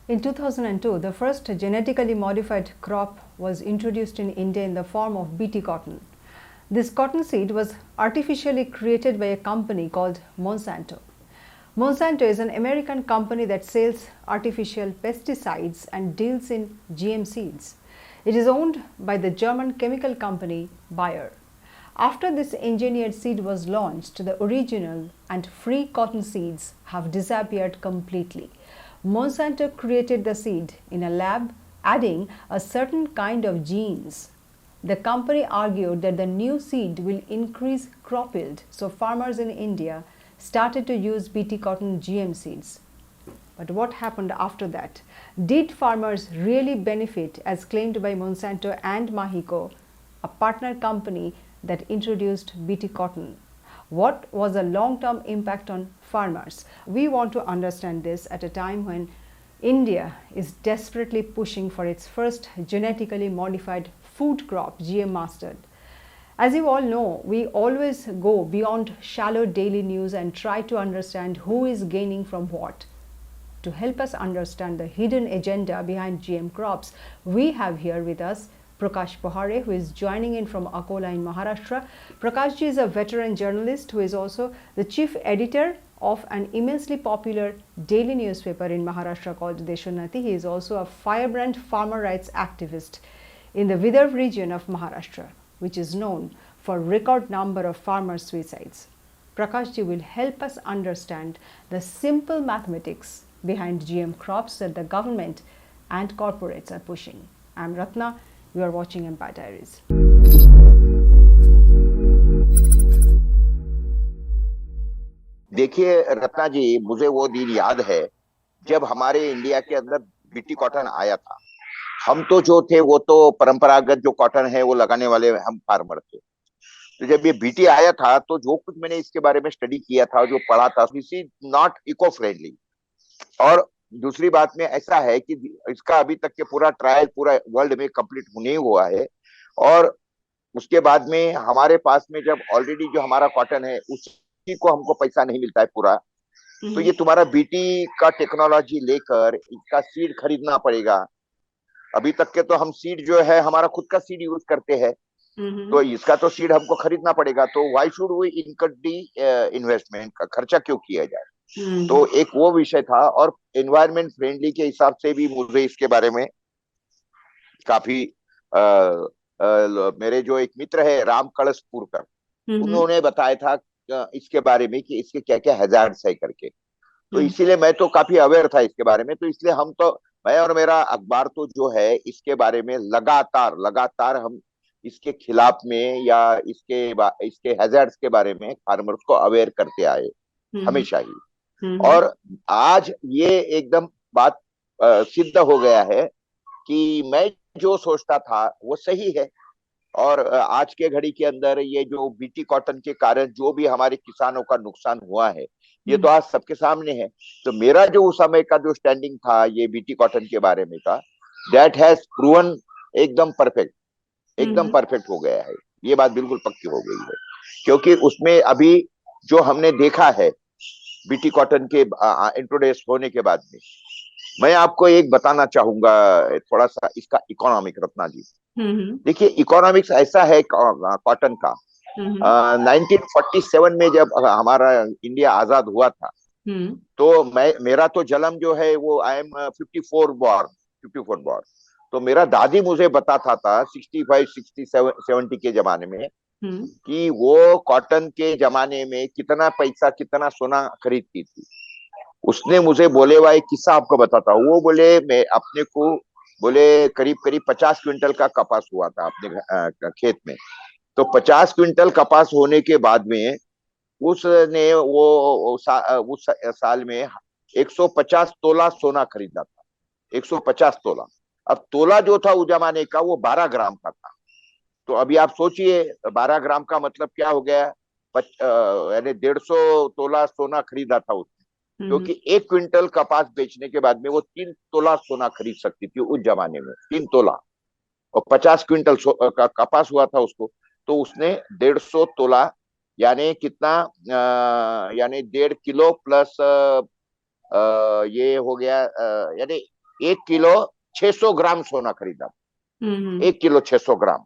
In 2002, the first genetically modified crop was introduced in India in the form of BT cotton. This cotton seed was artificially created by a company called Monsanto. Monsanto is an American company that sells artificial pesticides and deals in GM seeds. It is owned by the German chemical company Bayer. After this engineered seed was launched, the original and free cotton seeds have disappeared completely. Monsanto created the seed in a lab, adding a certain kind of genes. The company argued that the new seed will increase crop yield, so farmers in India started to use BT cotton GM seeds. But what happened after that? Did farmers really benefit as claimed by Monsanto and Mahiko, a partner company that introduced BT cotton? What was the long-term impact on farmers? We want to understand this at a time when India is desperately pushing for its first genetically modified food crop, GM mustard. As you all know, we always go beyond shallow daily news and try to understand who is gaining from what. To help us understand the hidden agenda behind GM crops, we have here with us Prakash Pohare, who is joining in from Akola in Maharashtra. Prakash ji is a veteran journalist who is also the chief editor of an immensely popular daily newspaper in Maharashtra called Deshonnati. He is also a firebrand farmer rights activist in the Vidarbha region of Maharashtra, which is known for record number of farmer suicides. Prakash ji will help us understand the simple mathematics behind GM crops that the government and corporates are pushing. I am Ratna. You are watching Empire Diaries. देखिए रत्ना जी, मुझे वो दिन याद है जब हमारे India के अंदर बीटी कॉटन आया था। हम तो जो थे वो तो परंपरागत जो कॉटन है वो लगाने वाले हम फार्मर थे। तो जब ये बीटी आया था तो जो कुछ मैंने इसके बारे में स्टडी किया था, जो पढ़ा था, this is not eco friendly. और दूसरी बात में ऐसा है कि इसका अभी तक के पूरा ट्रायल पूरा वर्ल्ड में कंप्लीट नहीं हुआ है। और उसके बाद में हमारे पास में जब ऑलरेडी जो हमारा कॉटन है उसी को हमको पैसा नहीं मिलता है पूरा, तो ये तुम्हारा बीटी का टेक्नोलॉजी लेकर इसका सीड खरीदना पड़ेगा। अभी तक के तो हम सीड जो है हमारा खुद का सीड यूज करते हैं, तो इसका तो सीड हमको खरीदना पड़ेगा। तो why should we incur the investment, का खर्चा क्यों किया जाए? तो एक वो विषय था। और एनवायरमेंट फ्रेंडली के हिसाब से भी मुझे इसके बारे में काफी मेरे जो एक मित्र है राम कलशपुरकर, उन्होंने बताया था इसके बारे में कि इसके क्या क्या हैजार्ड्स है करके। तो इसीलिए मैं तो काफी अवेयर था इसके बारे में। तो इसलिए हम तो, मैं और मेरा अखबार तो जो है इसके बारे में लगातार लगातार हम इसके खिलाफ में या इसके हैजार्ड्स के बारे में फार्मर्स को अवेयर करते आए हमेशा ही। और आज ये एकदम बात सिद्ध हो गया है कि मैं जो सोचता था वो सही है। और आज के घड़ी के अंदर ये जो बीटी कॉटन के कारण जो भी हमारे किसानों का नुकसान हुआ है ये तो आज सबके सामने है। तो मेरा जो उस समय का जो स्टैंडिंग था ये बीटी कॉटन के बारे में का, दैट हैज प्रूवन एकदम परफेक्ट, एकदम परफेक्ट हो गया है। ये बात बिल्कुल पक्की हो गई है, क्योंकि उसमें अभी जो हमने देखा है बीटी कॉटन के इंट्रोड्यूस होने के बाद में, मैं आपको एक बताना चाहूंगा थोड़ा सा इसका इकोनॉमिक, रत्ना जी। देखिए इकोनॉमिक्स ऐसा है कॉटन का। 1947 में जब हमारा इंडिया आजाद हुआ था, तो मेरा तो जन्म जो है वो आई एम 54 बॉर्न। तो मेरा दादी मुझे बताता था 65, 67, 70 के जमाने में कि वो कॉटन के जमाने में कितना पैसा कितना सोना खरीदती थी। उसने मुझे बोले हुआ एक किस्सा आपको बताता हूँ। वो बोले मैं अपने को बोले करीब करीब 50 क्विंटल का कपास हुआ था अपने खेत में। तो 50 क्विंटल कपास होने के बाद में उसने उस साल में 150 तोला सोना खरीदा था। 150 तोला। अब तोला जो था उस जमाने का वो 12 ग्राम का था। तो अभी आप सोचिए 12 ग्राम का मतलब क्या हो गया, यानी 150 तोला सोना खरीदा था उसने। क्योंकि 1 क्विंटल कपास बेचने के बाद में वो 3 तोला सोना खरीद सकती थी उस जमाने में, 3 तोला। और 50 क्विंटल का कपास हुआ था उसको, तो उसने 150 तोला यानी कितना, यानी 1.5 किलो प्लस ये हो गया, यानी 1 किलो 600 ग्राम सोना खरीदा। 1 किलो 600 ग्राम,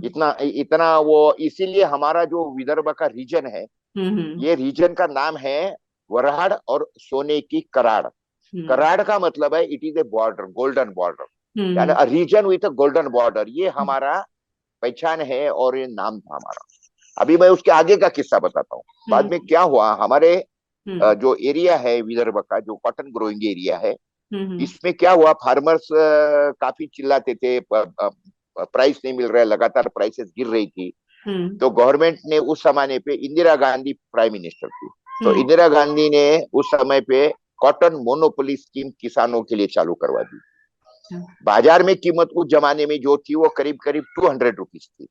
इतना इतना वो। इसीलिए हमारा जो विदर्भ का रीजन है, ये रीजन का नाम है वराड़ और सोने की कराड़। कराड़ का मतलब है it is a border, golden border, यानी रीजन विथ गोल्डन बॉर्डर। ये हमारा पहचान है और ये नाम था हमारा। अभी मैं उसके आगे का किस्सा बताता हूँ। बाद में क्या हुआ, हमारे जो एरिया है विदर्भ का, जो कॉटन ग्रोइंग एरिया है, इसमें क्या हुआ, फार्मर्स काफी चिल्लाते थे, प्राइस नहीं मिल रहा है, लगातार प्राइसेस गिर रही थी। तो गवर्नमेंट ने उस जमाने पे, इंदिरा गांधी प्राइम मिनिस्टर थी, तो इंदिरा गांधी ने उस समय पे कॉटन मोनोपोली स्कीम किसानों के लिए चालू करवा दी। बाजार में कीमत उस जमाने में जो थी वो करीब करीब 200 रुपीज थी,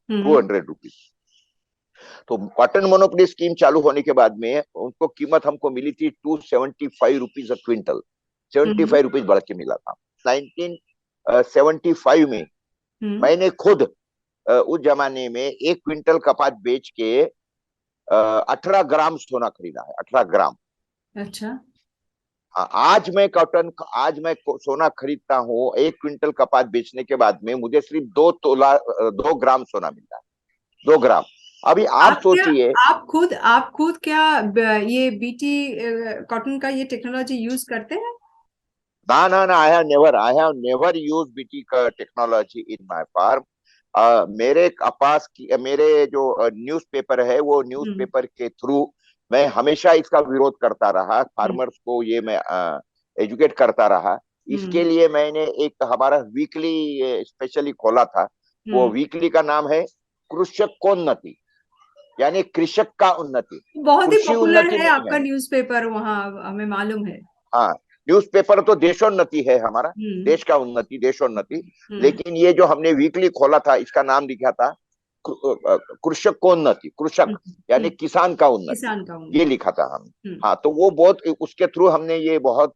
200 रुपीज। तो कॉटन मोनोपोली स्कीम चालू होने के बाद में उनको कीमत हमको मिली थी 275 रुपीज अ क्विंटल, 75 रुपीज बढ़ के मिला था। 1975 में मैंने खुद उस जमाने में 1 क्विंटल कपास बेच के 18 ग्राम सोना खरीदा है, 18 ग्राम। अच्छा। आज मैं सोना खरीदता हूँ 1 क्विंटल कपास बेचने के बाद में मुझे सिर्फ 2 ग्राम सोना मिलता है, 2 ग्राम। अभी आप सोचिए, आप खुद क्या ये बीटी कॉटन का ये टेक्नोलॉजी यूज करते हैं? ना ना ना, I have never use BT का टेक्नोलॉजी इन माय फार्म। मेरे कपास की, मेरे जो न्यूज़पेपर है, वो न्यूज़पेपर के थ्रू मैं हमेशा इसका विरोध करता रहा, फार्मर्स को ये मैं एजुकेट करता रहा। इसके लिए मैंने एक हमारा वीकली स्पेशली खोला था। वो वीकली का नाम है कृषकोन्नति, यानी कृषक का उन्नति। बहुत ही कृषि पॉपुलर उन्नति है नहीं आपका न्यूज़पेपर, वहाँ हमें मालूम है। हाँ, न्यूज़पेपर तो देशोन्नति है हमारा, देश का उन्नति, देशोन्नति। लेकिन ये जो हमने वीकली खोला था, इसका नाम लिखा था कृषकोन्नति, कृषक यानी किसान का उन्नति, ये लिखा था हम। हाँ, तो वो बहुत, उसके थ्रू हमने ये बहुत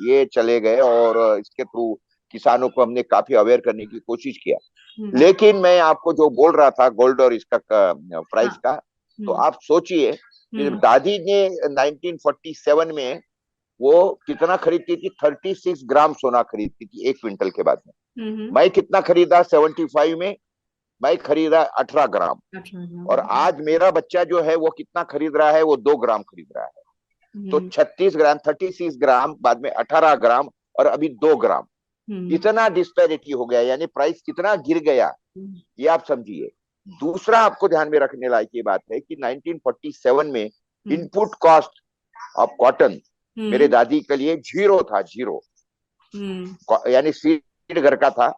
ये चले गए और इसके थ्रू किसानों को हमने काफी अवेयर करने की कोशिश किया। लेकिन मैं आपको जो बोल रहा था गोल्ड और इसका प्राइस का, तो आप सोचिए दादी ने 1947 में वो कितना खरीदती थी, 36 ग्राम सोना खरीदती थी 1 क्विंटल के बाद में। मैं कितना खरीदा 75 में, मैं खरीदा 18 ग्राम। और आज मेरा बच्चा जो है वो कितना खरीद रहा है, वो 2 ग्राम खरीद रहा है। तो 36 ग्राम, 36 ग्राम, बाद में 18 ग्राम, और अभी 2 ग्राम। इतना डिस्पैरिटी हो गया, यानी प्राइस कितना गिर गया, ये आप समझिए। दूसरा आपको ध्यान में रखने लायक ये बात है कि 1947 में इनपुट कॉस्ट ऑफ कॉटन मेरे दादी के लिए 0 था, 0। यानी सीड घर का था।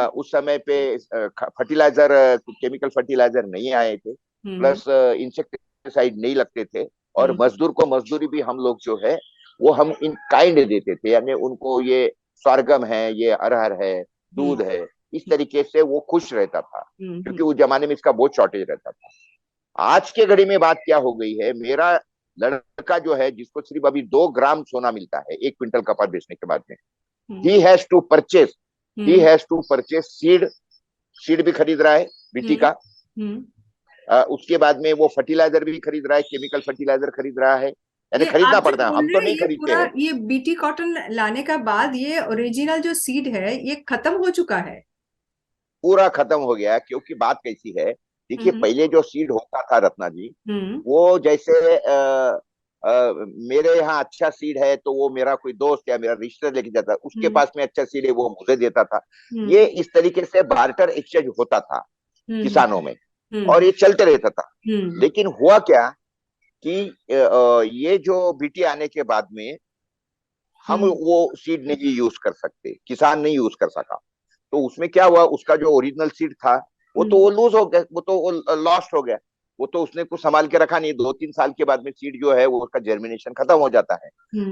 उस समय पे फर्टिलाइजर, केमिकल फर्टिलाइजर नहीं आए थे, प्लस इंसेक्टिसाइड नहीं लगते थे, और मजदूर को मजदूरी भी हम लोग जो है वो हम इन काइंड देते थे, यानी उनको ये सरगम है, ये अरहर है, दूध है, इस तरीके से वो खुश रहता था, क्योंकि उस जमाने में इसका बहुत शॉर्टेज रहता था। आज के घड़ी में बात क्या हो गई है, मेरा लड़का जो है, जिसको सिर्फ अभी 2 ग्राम सोना मिलता है 1 क्विंटल कपास बेचने के बाद में, he has to purchase seed भी खरीद रहा है बीटी का। उसके बाद में वो फर्टिलाइजर भी खरीद रहा है, केमिकल फर्टिलाइजर खरीद रहा है, यानी खरीदना पड़ता है, हम तो नहीं खरीदते हैं। ये बीटी कॉटन लाने का बाद ये ओरिजिनल जो सीड है ये खत्म हो चुका है, पूरा खत्म हो गया। क्योंकि बात कैसी है, देखिए पहले जो सीड होता था रत्ना जी, वो जैसे मेरे यहाँ अच्छा सीड है तो वो मेरा कोई दोस्त या मेरा रिश्तेदार लेके जाता, उसके पास में अच्छा सीड है वो मुझे देता था। ये इस तरीके से बार्टर एक्सचेंज होता था किसानों में, और ये चलते रहता था। लेकिन हुआ क्या कि ये जो बीटी आने के बाद में हम वो सीड नहीं यूज कर सकते, किसान नहीं यूज कर सका। तो उसमें क्या हुआ, उसका जो ओरिजिनल सीड था वो लूज हो गया, वो तो लॉस्ट हो गया। वो तो उसने कुछ संभाल के रखा नहीं, 2-3 साल के बाद में सीड जो है वो उसका जर्मिनेशन खत्म हो जाता है।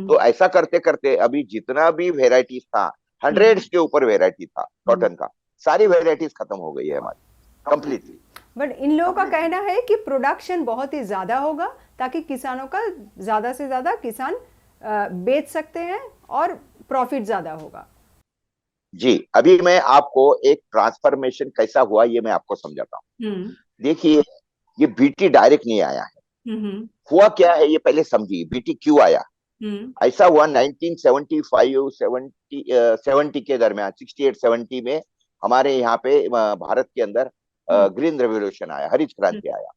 तो ऐसा करते करते अभी जितना भी वेराइटीज था, 100 के ऊपर वेराइटी था कॉटन का, सारी वेराइटीज खत्म हो गई है हमारी कंप्लीटली। बट इन लोगों का कहना है कि प्रोडक्शन बहुत ही ज्यादा होगा, ताकि किसानों का ज्यादा से ज्यादा किसान बेच सकते हैं और प्रॉफिट ज्यादा होगा। जी, अभी मैं आपको एक ट्रांसफॉर्मेशन कैसा हुआ ये मैं आपको समझाता हूँ। देखिए, ये बीटी डायरेक्ट नहीं आया है। हुआ क्या है ये पहले समझिए, बीटी क्यों आया। ऐसा हुआ 1975 70 के दरमियान, 68-70 में हमारे यहाँ पे भारत के अंदर ग्रीन रेवोल्यूशन आया, हरित क्रांति आया।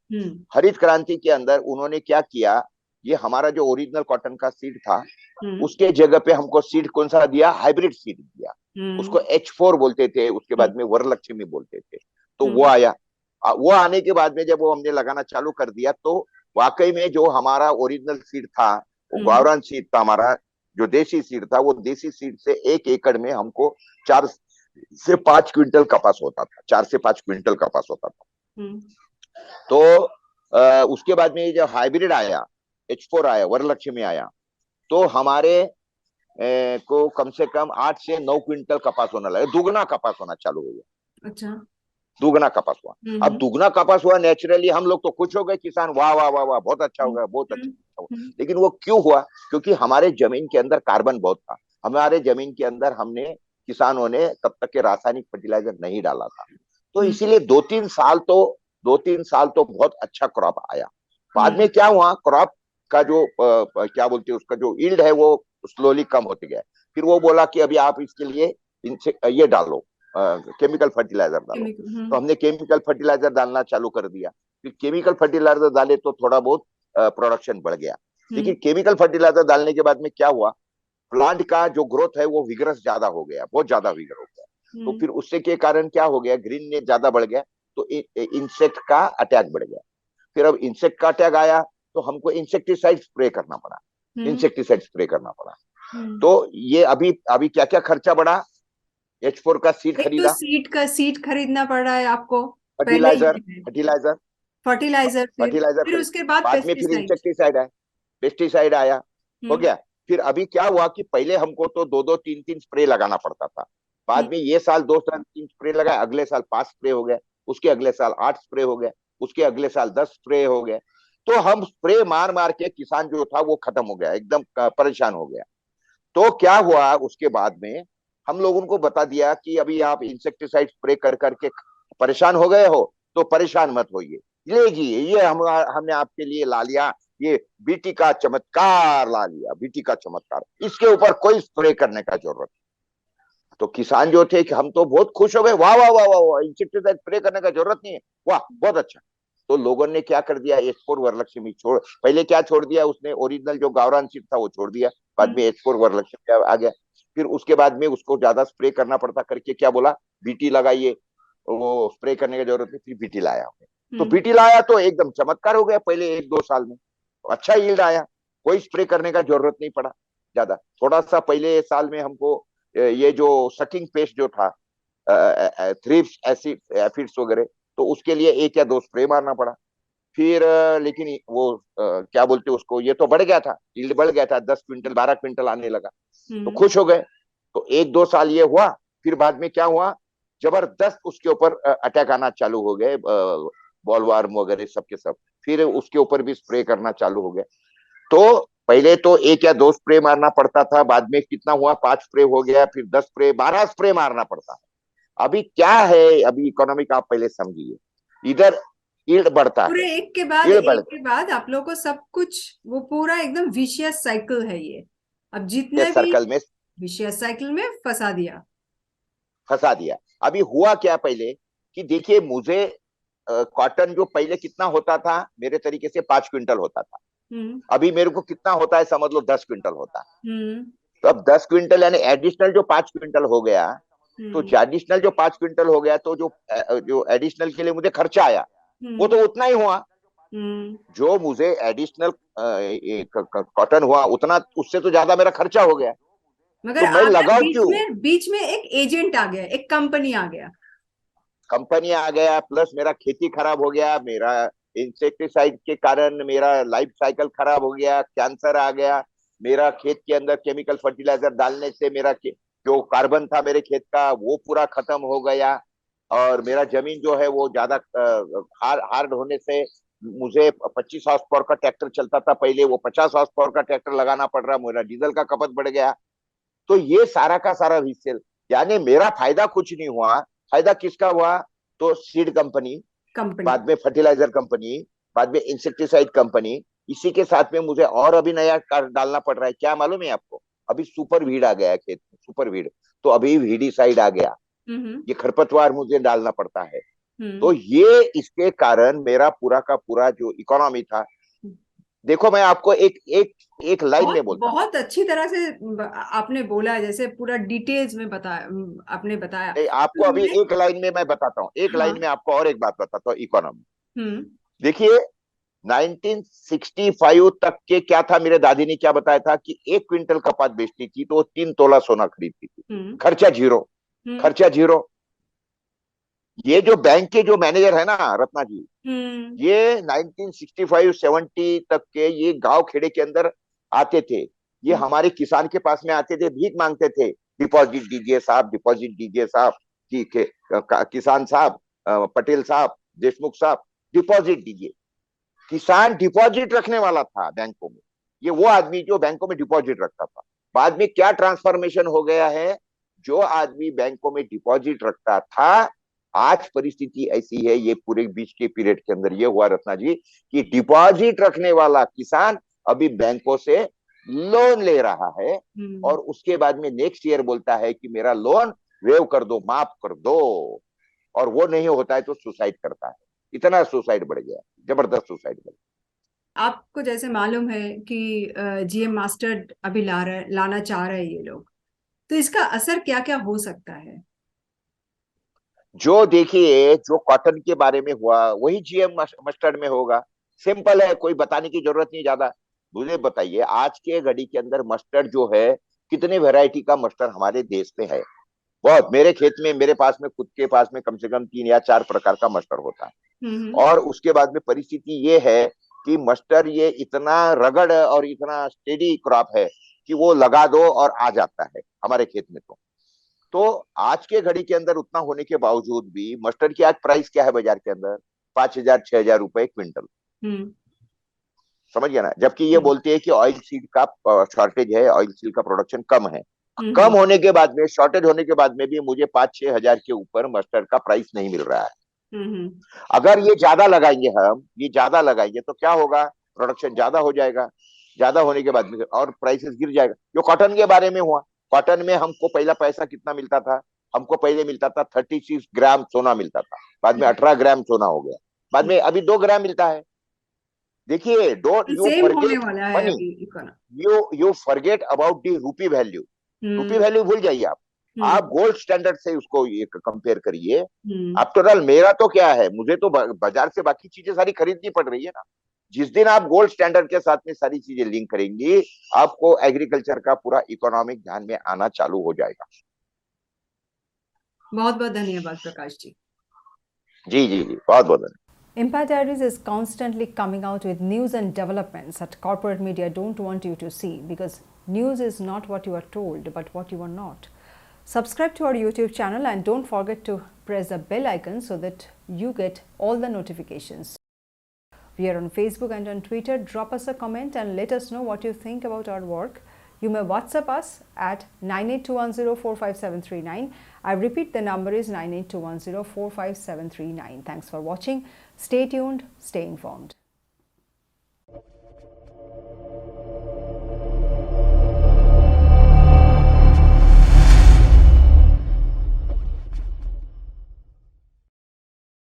हरित क्रांति के अंदर उन्होंने क्या किया, ये हमारा जो ओरिजिनल कॉटन का सीड था उसके जगह पे हमको सीड कौन सा दिया, हाइब्रिड सीड दिया। उसको H4 बोलते थे, उसके बाद में वरलक्ष्मी बोलते थे। तो वो आया, वो आने के बाद में जब वो हमने लगाना चालू कर दिया तो वाकई में जो हमारा ओरिजिनल सीड था, वो गावरान सीड था, हमारा जो देसी सीड था, वो देसी सीड से 1 एकड़ में हमको 4 से 5 क्विंटल कपास होता था, 4 से 5 क्विंटल कपास होता था। तो उसके बाद में जब हाइब्रिड आया, H4 आया, वरलक्ष्मी आया, तो हमारे को कम से कम 8 से 9 क्विंटल कपास होने लगा, दुगना कपास होना चालू हो गया। अच्छा, दुगना कपास हुआ। अब दुगना कपास हुआ, नेचुरली हम लोग तो खुश हो गए, किसान वाह वाह वाह वाह, बहुत अच्छा हो गया, बहुत अच्छा हुआ। लेकिन वो क्यों हुआ? क्योंकि हमारे जमीन के अंदर कार्बन बहुत था, हमारे जमीन के अंदर हमने किसानों ने तब तक के रासायनिक फर्टिलाइजर नहीं डाला था। तो इसीलिए 2-3 साल तो बहुत अच्छा क्रॉप आया। बाद में क्या हुआ, क्रॉप का जो क्या बोलते हैं, उसका जो यील्ड है वो स्लोली कम होते गया। फिर वो बोला कि अभी आप इसके लिए ये डालो, केमिकल फर्टिलाइजर डालो। तो हमने केमिकल फर्टिलाइजर डालना चालू कर दिया। फिर केमिकल फर्टिलाइजर डाले तो थोड़ा बहुत प्रोडक्शन बढ़ गया। लेकिन केमिकल फर्टिलाइजर डालने के बाद में क्या हुआ, प्लांट का जो ग्रोथ है वो विगरस ज्यादा हो गया, बहुत ज्यादा विगर हो गया। तो फिर उससे के कारण क्या हो गया, ग्रीन ने ज्यादा बढ़ गया, तो इंसेक्ट का अटैक बढ़ गया। फिर अब इंसेक्ट का अटैक आया तो हमको इंसेक्टिसाइड स्प्रे करना पड़ा, इंसेक्टिसाइड स्प्रे करना पड़ा। तो ये अभी क्या क्या खर्चा बढ़ा, H4 का सीड एक खरीदा, तो सीड खरीदना पड़ रहा है आपको, पहले ही फर्टिलाइजर फिर खरीद, उसके बाद बाद में फिर इंसेक्टिसाइड आया, पेस्टिसाइड आया, हो गया। फिर अभी क्या हुआ कि पहले हमको तो 2-2, 3-3 स्प्रे लगाना पड़ता था। बाद में ये साल 2-3 स्प्रे लगाए, अगले साल 5 स्प्रे हो गए, उसके अगले साल 8 स्प्रे हो गए, उसके अगले साल 10 स्प्रे हो गए। तो हम स्प्रे मार मार के किसान जो था वो खत्म हो गया, एकदम परेशान हो गया। तो क्या हुआ, उसके बाद में हम लोगों को बता दिया कि अभी आप इंसेक्टिसाइड स्प्रे कर करके परेशान हो गए हो तो परेशान मत होइए, लीजिए ये हमने आपके लिए ला लिया, ये बीटी का चमत्कार ला लिया, बीटी का चमत्कार, इसके ऊपर कोई स्प्रे करने का जरूरत नहीं। तो किसान जो थे कि हम तो बहुत खुश हो गए, वाह वाह वाह वाह वाह, इंसेक्टिसाइड स्प्रे करने का जरूरत नहीं है, वाह बहुत अच्छा। तो लोगों ने क्या कर दिया, H4 वरलक्ष्मी छोड़, पहले क्या छोड़ दिया उसने, ओरिजिनल जो गावरान सीड था वो छोड़ दिया, बाद में H4 वरलक्ष्मी आ गया। फिर उसके बाद में उसको ज्यादा स्प्रे करना पड़ता करके क्या बोला, बीटी लगाइए, वो स्प्रे करने की जरूरत नहीं, फिर बीटी लाया। तो बीटी लाया तो एकदम चमत्कार हो गया, पहले 1-2 साल में अच्छा यील्ड आया, कोई स्प्रे करने का जरूरत नहीं पड़ा ज्यादा। थोड़ा सा पहले साल में हमको ये जो सकिंग पेस्ट जो था, थ्रिप्स एफिड्स वगैरह, तो उसके लिए 1 या 2 स्प्रे मारना पड़ा। फिर लेकिन वो क्या बोलते उसको, ये तो बढ़ गया था, यील्ड बढ़ गया था, 10 क्विंटल 12 क्विंटल आने लगा, तो खुश हो गए। तो 1-2 साल ये हुआ। फिर बाद में क्या हुआ, जबरदस्त उसके ऊपर अटैक आना चालू हो गए, बॉलवार्म वगैरह सबके सब। फिर उसके ऊपर भी स्प्रे करना चालू हो गया। तो पहले तो 1 या 2 स्प्रे मारना पड़ता था, बाद में कितना हुआ, 5 स्प्रे हो गया, फिर 10 स्प्रे, 12 स्प्रे मारना पड़ता है। अभी क्या है, अभी इकोनॉमिक आप पहले समझिए, इधर यील्ड बढ़ता पूरे है, एक के बाद आप लोग को सब कुछ, वो पूरा एकदम विशियस साइकिल है ये। अब जितने भी सर्कल में विशियस साइकिल में फंसा दिया। अभी हुआ क्या पहले कि देखिए, मुझे कॉटन जो पहले कितना होता था, मेरे तरीके से 5 क्विंटल होता था, अभी मेरे को कितना होता है, समझ लो 10 क्विंटल होता है। तो अब 10 क्विंटल यानी एडिशनल जो 5 क्विंटल हो गया, तो एडिशनल जो 5 क्विंटल हो गया, तो जो एडिशनल के लिए मुझे खर्चा आया वो तो उतना ही हुआ। जो मुझे एडिशनल कॉटन हुआ उतना, उससे तो ज्यादा मेरा खर्चा हो गया। मगर तो मैं लगाऊं क्यों? बीच में एक एजेंट आ गया, एक कंपनी आ गया, प्लस मेरा खेती खराब हो गया, मेरा इंसेक्टिसाइड के कारण मेरा लाइफ साइकिल खराब हो गया, कैंसर आ गया, मेरा खेत के अंदर केमिकल फर्टिलाइजर डालने से मेरा जो कार्बन था मेरे खेत का वो पूरा खत्म हो गया, और मेरा जमीन जो है वो ज्यादा हार्ड होने से मुझे 25 हॉर्स पावर का ट्रैक्टर चलता था पहले, वो 50 हॉर्स पावर का ट्रैक्टर लगाना पड़ रहा, मेरा डीजल का खपत बढ़ गया। तो ये सारा का सारा रिसेल, यानी मेरा फायदा कुछ नहीं हुआ, फायदा किसका हुआ, तो सीड कंपनी, बाद में फर्टिलाइजर कंपनी, बाद में इंसेक्टिसाइड कंपनी, इसी के साथ में मुझे और अभी नया डालना पड़ रहा है। क्या मालूम है आपको? अभी सुपर वीड आ गया है खेत में, सुपर वीड। तो अभी वीडीसाइड आ गया, हम्म ये खरपतवार मुझे डालना पड़ता है। तो हम्म ये इसके कारण मेरा पूरा का पूरा जो इकोनॉमी था, देखो मैं आपको एक एक एक लाइन बहुत में बोलता हूँ। बहुत अच्छी तरह से आपने बोला, जैसे पूरा डिटेल्स में बताया, आपने बताया। नहीं, आपको तो अभी मैं एक लाइन में मैं बताता हूँ, एक लाइन हाँ। में आपको और एक बात बताता हूँ इकोनॉमी। हम्म देखिए 1965 तक के क्या था, मेरे दादी ने क्या बताया था कि 1 क्विंटल कपास बेचती थी तो वो 3 तोला सोना खरीदती थी। हम्म खर्चा जीरो, हम्म खर्चा जीरो। ये जो बैंक के जो मैनेजर है ना रत्ना जी, हम्म ये 1965-70 तक के ये गांव खेड़े के अंदर आते थे। ये हम्म हमारे किसान के पास में आते थे, भीख मांगते थे, डिपॉजिट दीजिए साहब, डिपॉजिट दीजिए साहब, ठीक है, किसान साहब, पटेल साहब, देशमुख साहब, डिपॉजिट दीजिए। किसान डिपॉजिट रखने वाला था बैंकों में, ये वो आदमी जो बैंकों में डिपॉजिट रखता था। बाद में क्या ट्रांसफॉर्मेशन हो गया है, जो आदमी बैंकों में डिपॉजिट रखता था, आज परिस्थिति ऐसी है, ये पूरे बीच के पीरियड के अंदर ये हुआ रत्ना जी कि डिपॉजिट रखने वाला किसान अभी बैंकों से लोन ले रहा है, हम्म। और उसके बाद में नेक्स्ट ईयर बोलता है कि मेरा लोन वेव कर दो, माफ कर दो, और वो नहीं होता है तो सुसाइड करता है। इतना सुसाइड बढ़ गया, जबरदस्त सुसाइड बढ़ गया। आपको जैसे मालूम है कि जीएम मास्टर अभी लाना चाह रहे हैं ये लोग, तो इसका असर क्या क्या हो सकता है? जो देखिए जो कॉटन के बारे में हुआ वही जीएम मस्टर्ड में होगा। सिंपल है, कोई बताने की जरूरत नहीं ज्यादा। मुझे बताइए आज के घड़ी के अंदर मस्टर्ड जो है, कितने वैरायटी का मस्टर्ड हमारे देश में है? बहुत। मेरे खेत में, मेरे पास में, खुद के पास में कम से कम 3 या 4 प्रकार का मस्टर्ड होता है। हम्म और उसके बाद में परिस्थिति ये है कि मस्टर्ड ये इतना रगड़ और इतना स्टेडी क्रॉप है कि वो लगा दो और आ जाता है हमारे खेत में। तो आज के घड़ी के अंदर उतना होने के बावजूद भी मस्टर्ड की आज प्राइस क्या है बाजार के अंदर? 5,000 6,000 रुपए क्विंटल। हम्म समझ गया ना? जबकि ये हम्म बोलते हैं कि ऑयल सीड का शॉर्टेज है, ऑयल सीड का प्रोडक्शन कम है। हम्म कम होने के बाद में, शॉर्टेज होने के बाद में भी मुझे 5-6 हजार के ऊपर मस्टर्ड का प्राइस नहीं मिल रहा है। हम्म अगर ये ज्यादा लगाएंगे, हम ये ज्यादा लगाएंगे तो क्या होगा? प्रोडक्शन ज्यादा हो जाएगा, ज्यादा होने के बाद में और प्राइसेस गिर जाएगा। जो कॉटन के बारे में हुआ, कॉटन में हमको पहला पैसा कितना मिलता था? हमको पहले मिलता था 36 ग्राम सोना मिलता था, बाद में 18 ग्राम सोना हो गया, बाद में अभी 2 ग्राम मिलता है। देखिए, डोंट यू सेम होने फॉरगेट वाला है मनी, अभी economy. You forget about the रूपी वैल्यू। रूपी हम्म वैल्यू भूल जाइए आप। हम्म आप गोल्ड स्टैंडर्ड से उसको ये कंपेयर करिए। हम्म आफ्टर ऑल मेरा तो क्या है, मुझे तो बाजार से बाकी चीजें सारी खरीदनी पड़ रही है ना। जिस दिन आप गोल्ड स्टैंडर्ड के साथ में सारी चीजें लिंक करेंगी, आपको एग्रीकल्चर का पूरा इकोनॉमिक ध्यान में आना चालू हो जाएगा। बहुत बहुत धन्यवाद प्रकाश जी। जी जी जी, बहुत बहुत धन्यवाद। Impact Diaries is constantly coming out with news and developments that corporate media don't want you to see, because news is not what you are told but what you are not. Subscribe to our YouTube channel and don't forget to press the bell icon so that you get all the notifications. We are on Facebook and on Twitter. Drop us a comment and let us know what you think about our work. You may WhatsApp us at 9821045739. I repeat, the number is 9821045739. Thanks for watching. Stay tuned, stay informed.